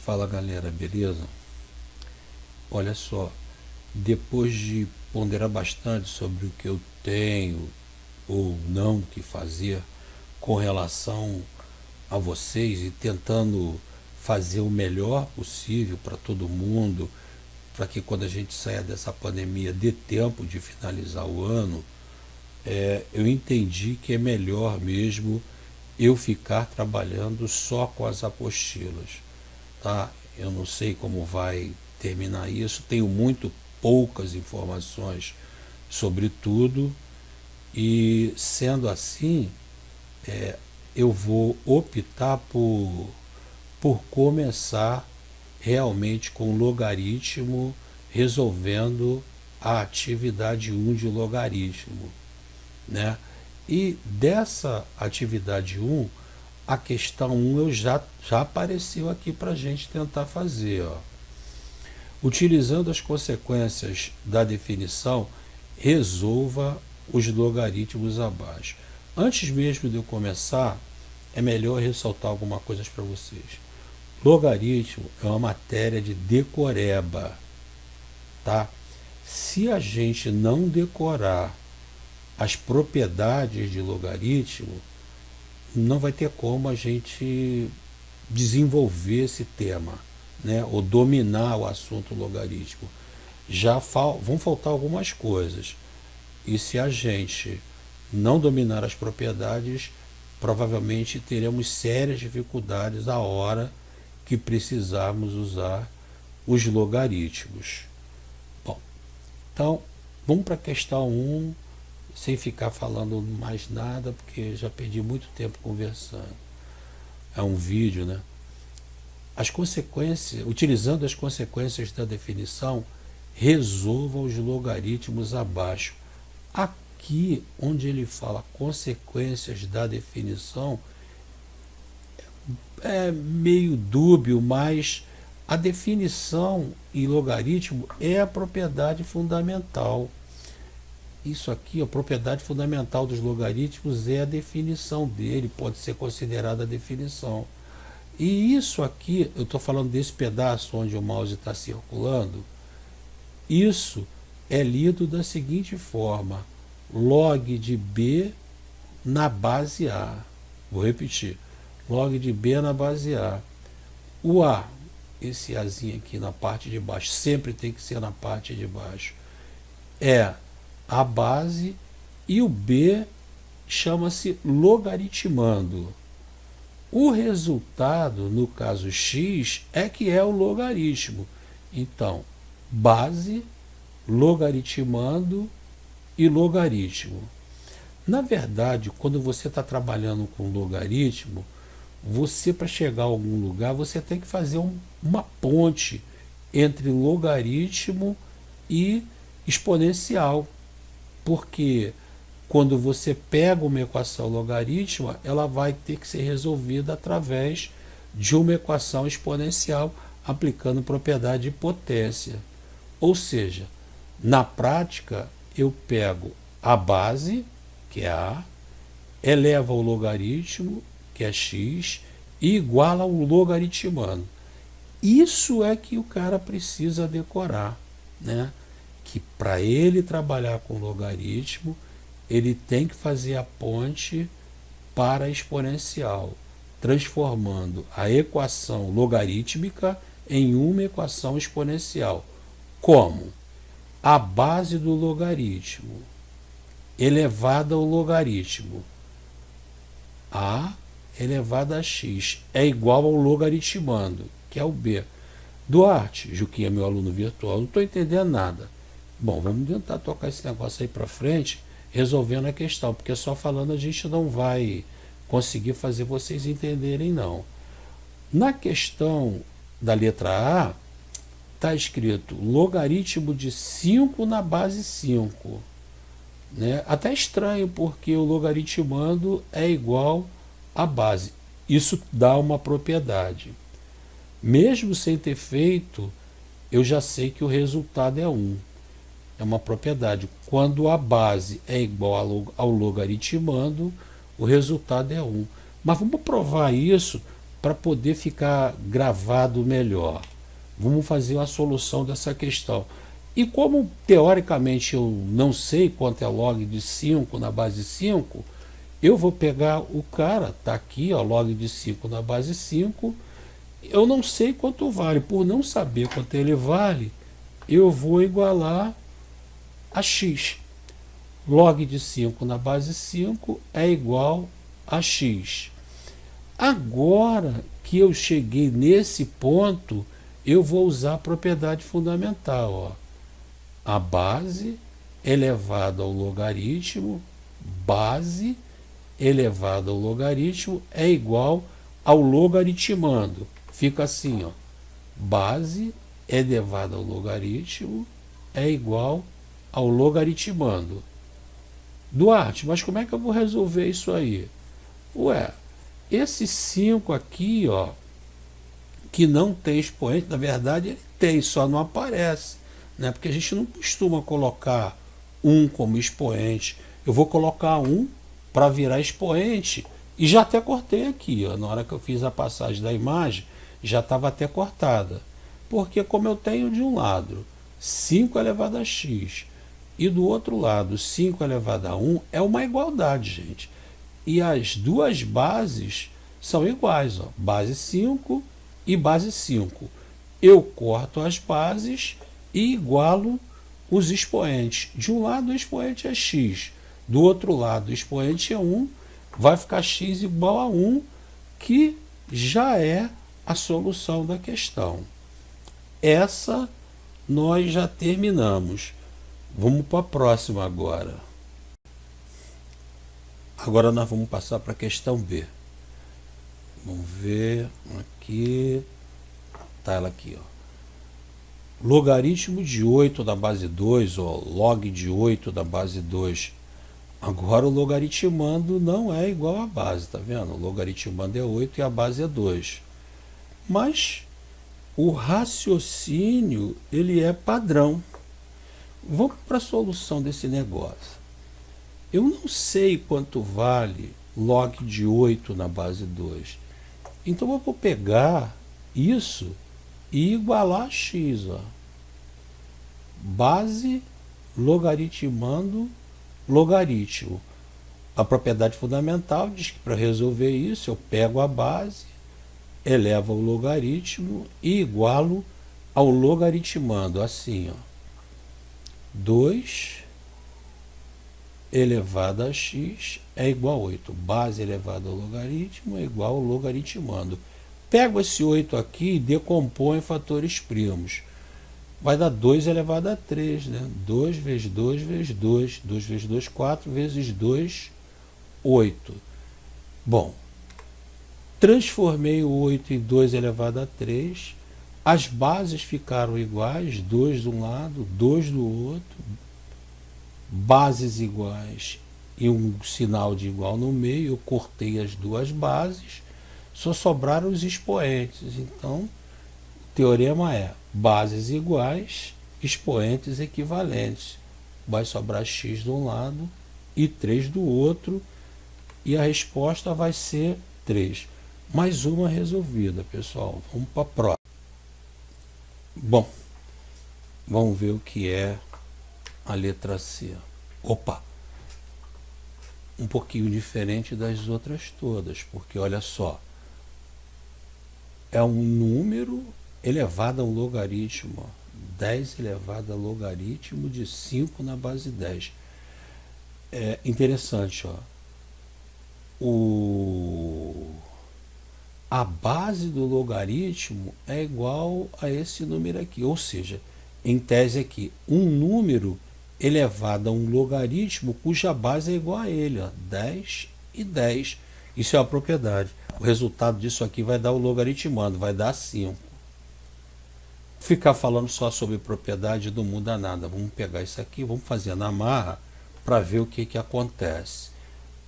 Fala galera, beleza? Olha só, depois de ponderar bastante sobre o que eu tenho ou não que fazer com relação a vocês e tentando fazer o melhor possível para todo mundo, para que quando a gente saia dessa pandemia dê tempo de finalizar o ano, eu entendi que é melhor mesmo eu ficar trabalhando só com as apostilas, tá? Eu não sei como vai terminar isso, tenho muito poucas informações sobre tudo e sendo assim, eu vou optar por começar realmente com logaritmo, resolvendo a atividade um de logaritmo, né? E dessa atividade um, a questão um já apareceu aqui para a gente tentar fazer. Ó. Utilizando as consequências da definição, resolva os logaritmos abaixo. Antes mesmo de eu começar, é melhor ressaltar algumas coisas para vocês. Logaritmo é uma matéria de decoreba, tá? Se a gente não decorar as propriedades de logaritmo, não vai ter como a gente desenvolver esse tema, né? Ou dominar o assunto logaritmo. Vão faltar algumas coisas. E se a gente não dominar as propriedades, provavelmente teremos sérias dificuldades a hora que precisarmos usar os logaritmos. Bom, então vamos para a questão 1, sem ficar falando mais nada, porque já perdi muito tempo conversando. É um vídeo, né? As consequências, utilizando as consequências da definição, resolva os logaritmos abaixo. Aqui, onde ele fala consequências da definição, é meio dúbio, mas a definição em logaritmo é a propriedade fundamental. Isso aqui, a propriedade fundamental dos logaritmos é a definição dele, pode ser considerada a definição. E isso aqui, eu estou falando desse pedaço onde o mouse está circulando, isso é lido da seguinte forma: log de B na base A. Vou repetir, log de B na base A. O A, esse Azinho aqui na parte de baixo, sempre tem que ser na parte de baixo, é a base, e o B chama-se logaritmando. O resultado, no caso x, é que é o logaritmo. Então, base, logaritmando e logaritmo. Na verdade, quando você está trabalhando com logaritmo, você, para chegar a algum lugar, você tem que fazer uma ponte entre logaritmo e exponencial. Porque quando você pega uma equação logarítmica, ela vai ter que ser resolvida através de uma equação exponencial, aplicando propriedade de potência. Ou seja, na prática, eu pego a base, que é A, elevo ao logaritmo, que é x, e iguala ao logaritmando. Isso é que o cara precisa decorar, né? Que para ele trabalhar com logaritmo, ele tem que fazer a ponte para a exponencial, transformando a equação logarítmica em uma equação exponencial. Como? A base do logaritmo elevada ao logaritmo A elevado a x é igual ao logaritmando, que é o B. Duarte, Juquinha, meu aluno virtual, não estou entendendo nada. Bom, vamos tentar tocar esse negócio aí para frente, resolvendo a questão, porque só falando a gente não vai conseguir fazer vocês entenderem, não. Na questão da letra A, está escrito logaritmo de 5 na base 5. Né? Até estranho, porque o logaritmando é igual à base. Isso dá uma propriedade. Mesmo sem ter feito, eu já sei que o resultado é 1. É uma propriedade. Quando a base é igual ao logaritmando, o resultado é 1. Mas vamos provar isso para poder ficar gravado melhor. Vamos fazer a solução dessa questão. E como teoricamente eu não sei quanto é log de 5 na base 5, eu vou pegar o cara, está aqui, ó, log de 5 na base 5, eu não sei quanto vale. Por não saber quanto ele vale, eu vou igualar a x. Log de 5 na base 5 é igual a x. Agora que eu cheguei nesse ponto, eu vou usar a propriedade fundamental. Ó. A base elevado ao logaritmo, base elevado ao logaritmo é igual ao logaritmando. Fica assim, ó. Base elevado ao logaritmo é igual ao logaritmando. Duarte, mas como é que eu vou resolver isso aí? Ué, esse 5 aqui, ó, que não tem expoente, na verdade ele tem, só não aparece, né? Porque a gente não costuma colocar 1 como expoente. Eu vou colocar 1 para virar expoente, e já até cortei aqui, ó, na hora que eu fiz a passagem da imagem, já estava até cortada. Porque como eu tenho de um lado 5 elevado a x, e do outro lado 5 elevado a 1, é uma igualdade, gente. E as duas bases são iguais, ó, base 5 e base 5. Eu corto as bases e igualo os expoentes. De um lado o expoente é x, do outro lado o expoente é 1, vai ficar x igual a 1, que já é a solução da questão. Essa nós já terminamos. Vamos para a próxima agora. Agora nós vamos passar para a questão B. Vamos ver aqui. Tá ela aqui, ó. Logaritmo de 8 da base 2, ó, log de 8 da base 2. Agora o logaritmando não é igual à base, tá vendo? O logaritmando é 8 e a base é 2. Mas o raciocínio, ele é padrão. Vamos para a solução desse negócio. Eu não sei quanto vale log de 8 na base 2. Então eu vou pegar isso e igualar a x. Ó. Base logaritmando logaritmo. A propriedade fundamental diz que para resolver isso eu pego a base, elevo o logaritmo e igualo ao logaritmando. Assim, ó. 2 elevado a x é igual a 8. Base elevada ao logaritmo é igual ao logaritmando. Pego esse 8 aqui e decomponho em fatores primos. Vai dar 2 elevado a 3, né? 2 vezes 2 vezes 2. 2 vezes 2, 4 vezes 2, 8. Bom, transformei o 8 em 2 elevado a 3. As bases ficaram iguais, 2 de um lado, 2 do outro. Bases iguais e um sinal de igual no meio. Eu cortei as duas bases, só sobraram os expoentes. Então, o teorema é bases iguais, expoentes equivalentes. Vai sobrar x de um lado e 3 do outro, e a resposta vai ser 3. Mais uma resolvida, pessoal. Vamos para a próxima. Bom, vamos ver o que é a letra C. Opa! Um pouquinho diferente das outras todas, porque olha só, é um número elevado a um logaritmo, ó, 10 elevado a logaritmo de 5 na base 10. É interessante, ó. A base do logaritmo é igual a esse número aqui, ou seja, em tese aqui, um número elevado a um logaritmo cuja base é igual a ele, ó, 10 e 10. Isso é a propriedade. O resultado disso aqui vai dar o logaritmando, vai dar 5. Ficar falando só sobre propriedade não muda nada. Vamos pegar isso aqui, vamos fazer na marra para ver o que acontece.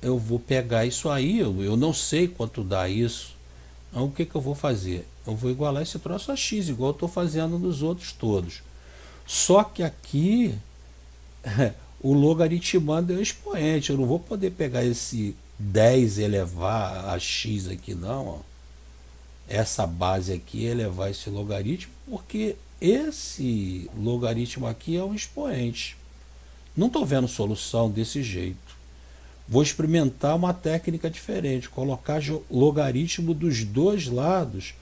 Eu vou pegar isso aí, eu não sei quanto dá isso. Então o que eu vou fazer? Eu vou igualar esse troço a x, igual eu estou fazendo nos outros todos. Só que aqui o logaritmando é o expoente. Eu não vou poder pegar esse 10 elevar a x aqui não. Ó. essa base aqui elevar esse logaritmo, porque esse logaritmo aqui é um expoente. Não estou vendo solução desse jeito. Vou experimentar uma técnica diferente, colocar logaritmo dos dois lados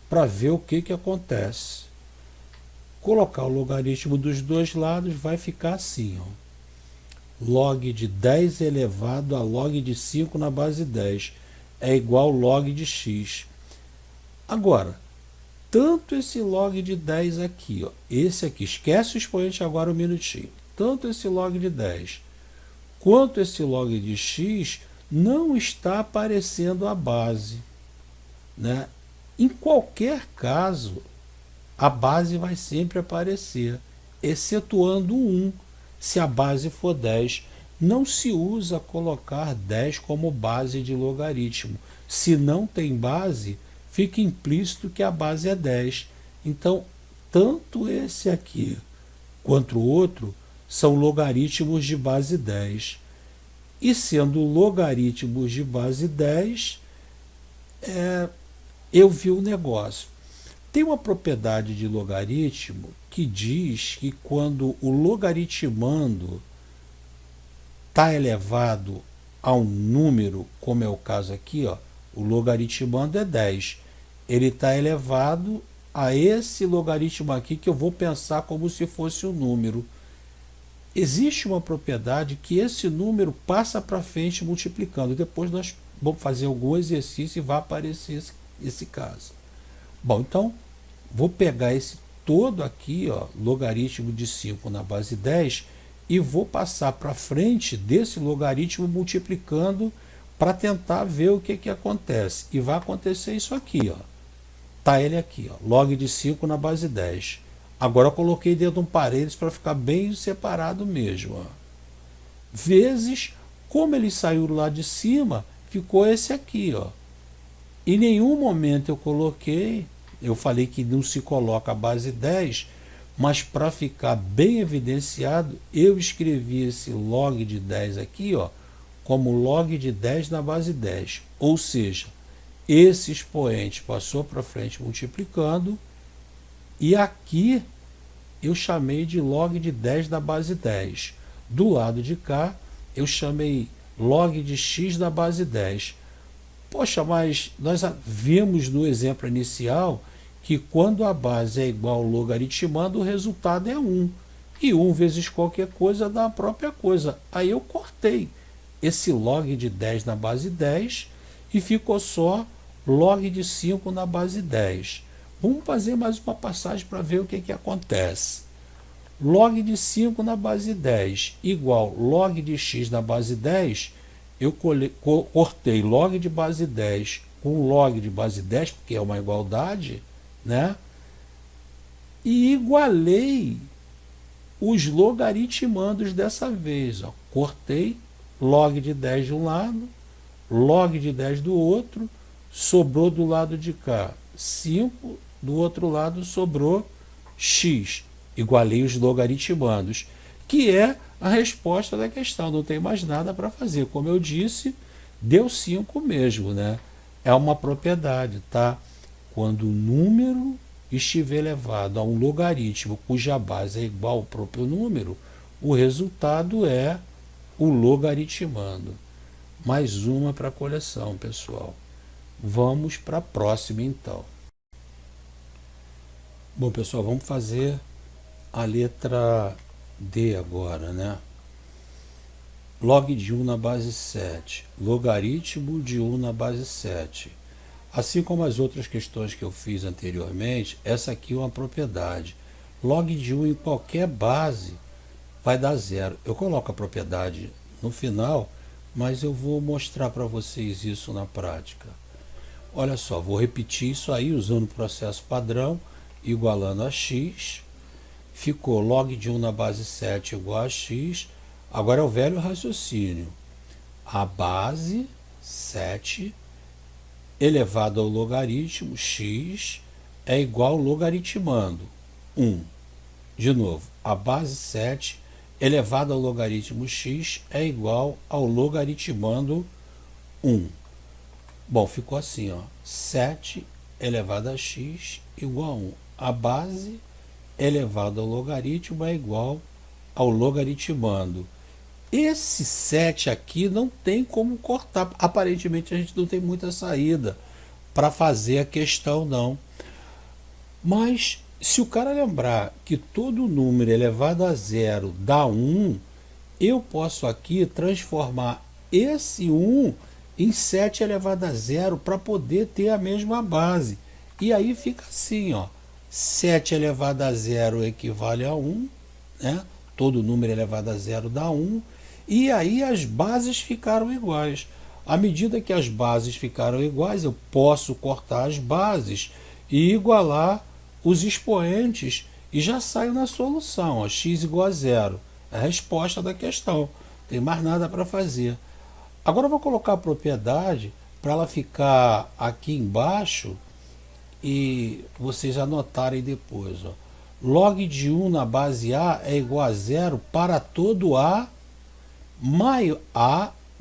para ver o que acontece. Colocar o logaritmo dos dois lados vai ficar assim, ó. Log de 10 elevado a log de 5 na base 10 é igual log de x. Agora, tanto esse log de 10 aqui, ó, esse aqui, esquece o expoente agora um minutinho, tanto esse log de 10 quanto esse log de x não está aparecendo a base, né? Em qualquer caso, a base vai sempre aparecer, excetuando 1. Se a base for 10, não se usa colocar 10 como base de logaritmo. Se não tem base, fica implícito que a base é 10. Então, tanto esse aqui quanto o outro são logaritmos de base 10. E sendo logaritmos de base 10, eu vi o negócio. Tem uma propriedade de logaritmo que diz que quando o logaritmando está elevado a um número, como é o caso aqui, ó, o logaritmando é 10. Ele está elevado a esse logaritmo aqui que eu vou pensar como se fosse um número. Existe uma propriedade que esse número passa para frente multiplicando. Depois nós vamos fazer algum exercício e vai aparecer esse caso. Bom, então, vou pegar esse todo aqui, ó, logaritmo de 5 na base 10, e vou passar para frente desse logaritmo multiplicando para tentar ver o que acontece. E vai acontecer isso aqui, ó. Tá ele aqui, ó, log de 5 na base 10. Agora eu coloquei dentro de um parênteses para ficar bem separado mesmo, ó. Vezes, como ele saiu lá de cima, ficou esse aqui, ó. Em nenhum momento eu falei que não se coloca a base 10, mas para ficar bem evidenciado, eu escrevi esse log de 10 aqui, ó, como log de 10 na base 10. Ou seja, esse expoente passou para frente multiplicando, e aqui eu chamei de log de 10 na base 10. Do lado de cá, eu chamei log de x na base 10. Poxa, mas nós vimos no exemplo inicial que quando a base é igual ao logaritmando, o resultado é 1. E 1 vezes qualquer coisa dá a própria coisa. Aí eu cortei esse log de 10 na base 10 e ficou só log de 5 na base 10. Vamos fazer mais uma passagem para ver o que acontece. Log de 5 na base 10 igual log de x na base 10, eu cortei log de base 10 com log de base 10, porque é uma igualdade, né? E igualei os logaritmandos dessa vez. Ó. Cortei log de 10 de um lado, log de 10 do outro, sobrou do lado de cá 5, do outro lado sobrou x. Igualei os logaritmandos, que é a resposta da questão. Não tem mais nada para fazer. Como eu disse, deu 5 mesmo, né? É uma propriedade, tá? Quando o número estiver elevado a um logaritmo cuja base é igual ao próprio número, o resultado é o logaritmando. Mais uma para a coleção, pessoal. Vamos para a próxima, então. Bom, pessoal, vamos fazer a letra D agora, né? Log de 1 na base 7, logaritmo de 1 na base 7. Assim como as outras questões que eu fiz anteriormente, essa aqui é uma propriedade. Log de 1 em qualquer base vai dar 0. Eu coloco a propriedade no final, mas eu vou mostrar para vocês isso na prática. Olha só, vou repetir isso aí usando o processo padrão, igualando a x. Ficou log de 1 na base 7 igual a x. Agora é o velho raciocínio. A base 7 elevado ao logaritmo x é igual ao logaritmando 1. De novo, a base 7 elevado ao logaritmo x é igual ao logaritmando 1. Bom, ficou assim, ó, 7 elevado a x igual a 1. A base elevado ao logaritmo é igual ao logaritmando. Esse 7 aqui não tem como cortar. Aparentemente a gente não tem muita saída para fazer a questão, não. Mas se o cara lembrar que todo número elevado a zero dá 1, eu posso aqui transformar esse 1 em 7 elevado a zero para poder ter a mesma base. E aí fica assim, ó, 7 elevado a zero equivale a 1, né? Todo número elevado a zero dá 1, e aí as bases ficaram iguais. À medida que as bases ficaram iguais, eu posso cortar as bases e igualar os expoentes e já saio na solução, ó, x igual a zero. É a resposta da questão. Não tem mais nada para fazer. Agora eu vou colocar a propriedade para ela ficar aqui embaixo e vocês anotarem depois. Ó. Log de 1 na base A é igual a zero para todo A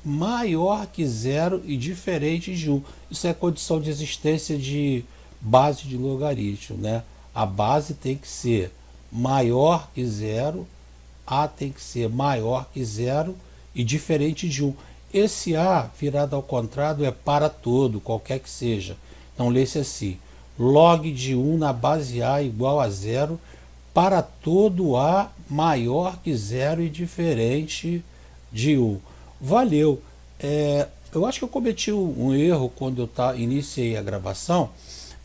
maior que zero e diferente de 1. Isso é condição de existência de base de logaritmo, né? A base tem que ser maior que zero, A tem que ser maior que zero e diferente de 1. Esse A virado ao contrário é para todo, qualquer que seja. Então lê-se assim: log de 1 na base A igual a zero para todo A maior que zero e diferente de 1. Valeu. Eu acho que eu cometi um erro quando eu iniciei a gravação,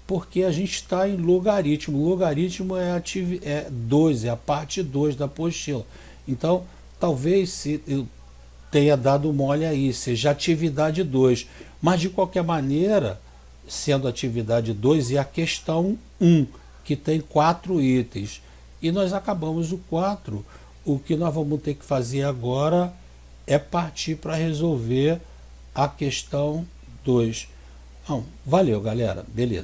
porque a gente está em logaritmo. Logaritmo é 2, é a parte 2 da apostila. Então, talvez se eu tenha dado mole aí, seja atividade 2. Mas, de qualquer maneira, sendo atividade 2 e a questão 1, que tem 4 itens. E nós acabamos o 4. O que nós vamos ter que fazer agora é partir para resolver a questão 2. Então, valeu, galera. Beleza.